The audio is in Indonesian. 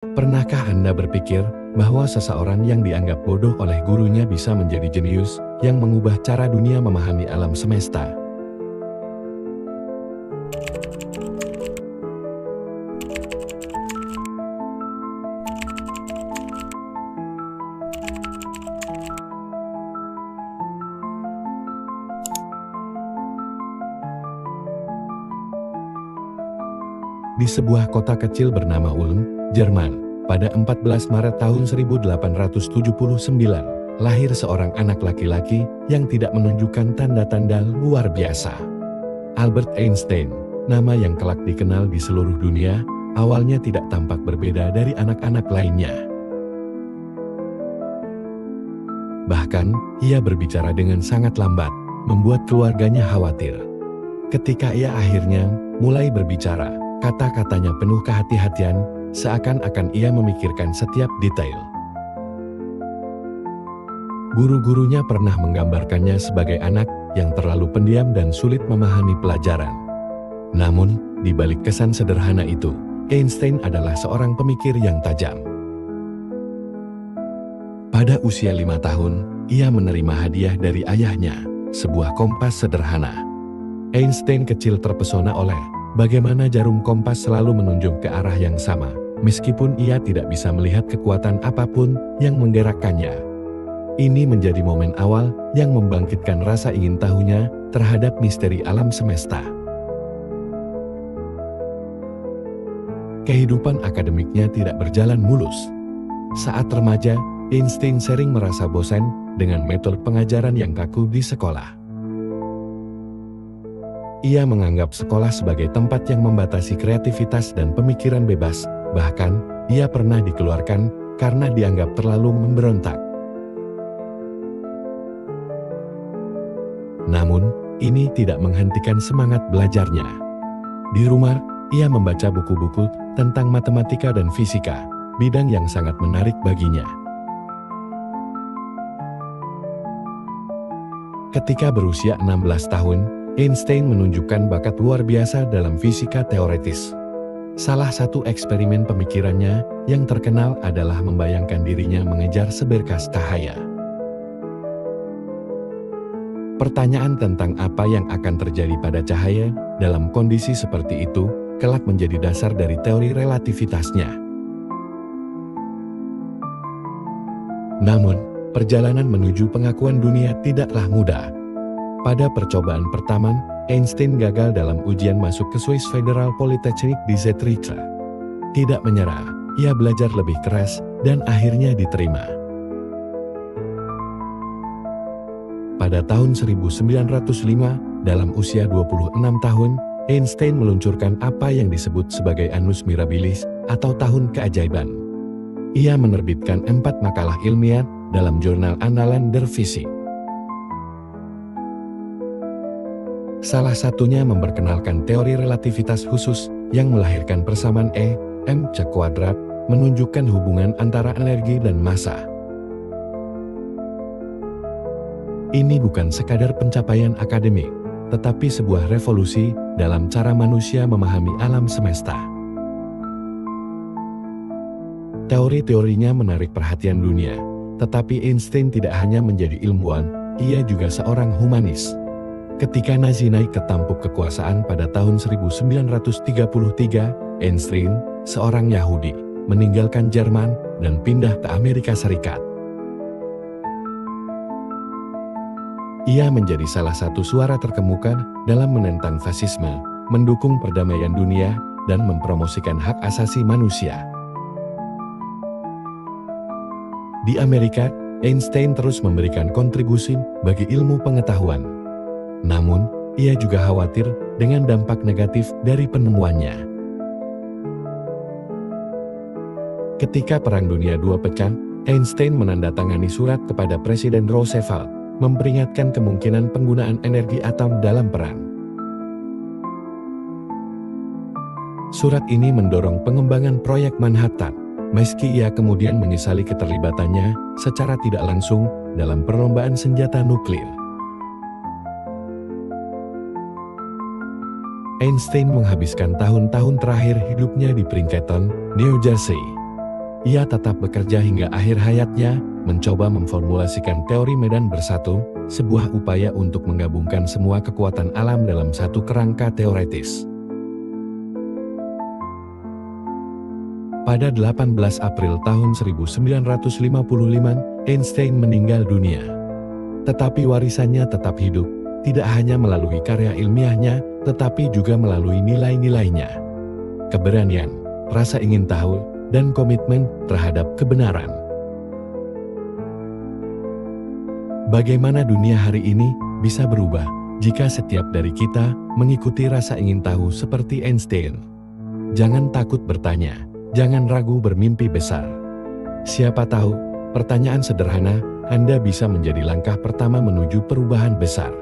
Pernahkah Anda berpikir bahwa seseorang yang dianggap bodoh oleh gurunya bisa menjadi jenius yang mengubah cara dunia memahami alam semesta? Di sebuah kota kecil bernama Ulm, Jerman, pada 14 Maret tahun 1879, lahir seorang anak laki-laki yang tidak menunjukkan tanda-tanda luar biasa. Albert Einstein, nama yang kelak dikenal di seluruh dunia, awalnya tidak tampak berbeda dari anak-anak lainnya. Bahkan, ia berbicara dengan sangat lambat, membuat keluarganya khawatir. Ketika ia akhirnya mulai berbicara, kata-katanya penuh kehati-hatian, seakan-akan ia memikirkan setiap detail. Guru-gurunya pernah menggambarkannya sebagai anak yang terlalu pendiam dan sulit memahami pelajaran. Namun, di balik kesan sederhana itu, Einstein adalah seorang pemikir yang tajam. Pada usia 5 tahun, ia menerima hadiah dari ayahnya, sebuah kompas sederhana. Einstein kecil terpesona oleh bagaimana jarum kompas selalu menunjuk ke arah yang sama, meskipun ia tidak bisa melihat kekuatan apapun yang menggerakkannya. Ini menjadi momen awal yang membangkitkan rasa ingin tahunya terhadap misteri alam semesta. Kehidupan akademiknya tidak berjalan mulus. Saat remaja, Einstein sering merasa bosan dengan metode pengajaran yang kaku di sekolah. Ia menganggap sekolah sebagai tempat yang membatasi kreativitas dan pemikiran bebas, bahkan ia pernah dikeluarkan karena dianggap terlalu memberontak. Namun, ini tidak menghentikan semangat belajarnya. Di rumah, ia membaca buku-buku tentang matematika dan fisika, bidang yang sangat menarik baginya. Ketika berusia 16 tahun, Einstein menunjukkan bakat luar biasa dalam fisika teoretis. Salah satu eksperimen pemikirannya yang terkenal adalah membayangkan dirinya mengejar seberkas cahaya. Pertanyaan tentang apa yang akan terjadi pada cahaya dalam kondisi seperti itu kelak menjadi dasar dari teori relativitasnya. Namun, perjalanan menuju pengakuan dunia tidaklah mudah. Pada percobaan pertama, Einstein gagal dalam ujian masuk ke Swiss Federal Polytechnic di Zurich. Tidak menyerah, ia belajar lebih keras dan akhirnya diterima. Pada tahun 1905, dalam usia 26 tahun, Einstein meluncurkan apa yang disebut sebagai Annus Mirabilis atau Tahun Keajaiban. Ia menerbitkan 4 makalah ilmiah dalam jurnal andalan Der Physik. Salah satunya memperkenalkan teori relativitas khusus yang melahirkan persamaan E/mc², menunjukkan hubungan antara energi dan massa. Ini bukan sekadar pencapaian akademik, tetapi sebuah revolusi dalam cara manusia memahami alam semesta. Teori-teorinya menarik perhatian dunia, tetapi Einstein tidak hanya menjadi ilmuwan, ia juga seorang humanis. Ketika Nazi naik ke tampuk kekuasaan pada tahun 1933, Einstein, seorang Yahudi, meninggalkan Jerman dan pindah ke Amerika Serikat. Ia menjadi salah satu suara terkemuka dalam menentang fasisme, mendukung perdamaian dunia, dan mempromosikan hak asasi manusia. Di Amerika, Einstein terus memberikan kontribusi bagi ilmu pengetahuan. Namun, ia juga khawatir dengan dampak negatif dari penemuannya. Ketika Perang Dunia II pecah, Einstein menandatangani surat kepada Presiden Roosevelt, memperingatkan kemungkinan penggunaan energi atom dalam perang. Surat ini mendorong pengembangan proyek Manhattan, meski ia kemudian menyesali keterlibatannya secara tidak langsung dalam perlombaan senjata nuklir. Einstein menghabiskan tahun-tahun terakhir hidupnya di Princeton, New Jersey. ia tetap bekerja hingga akhir hayatnya, mencoba memformulasikan teori medan bersatu, sebuah upaya untuk menggabungkan semua kekuatan alam dalam satu kerangka teoretis. Pada 18 April tahun 1955, Einstein meninggal dunia. Tetapi warisannya tetap hidup, tidak hanya melalui karya ilmiahnya, tetapi juga melalui nilai-nilainya. Keberanian, rasa ingin tahu, dan komitmen terhadap kebenaran. Bagaimana dunia hari ini bisa berubah jika setiap dari kita mengikuti rasa ingin tahu seperti Einstein? Jangan takut bertanya, jangan ragu bermimpi besar. Siapa tahu, pertanyaan sederhana Anda bisa menjadi langkah pertama menuju perubahan besar.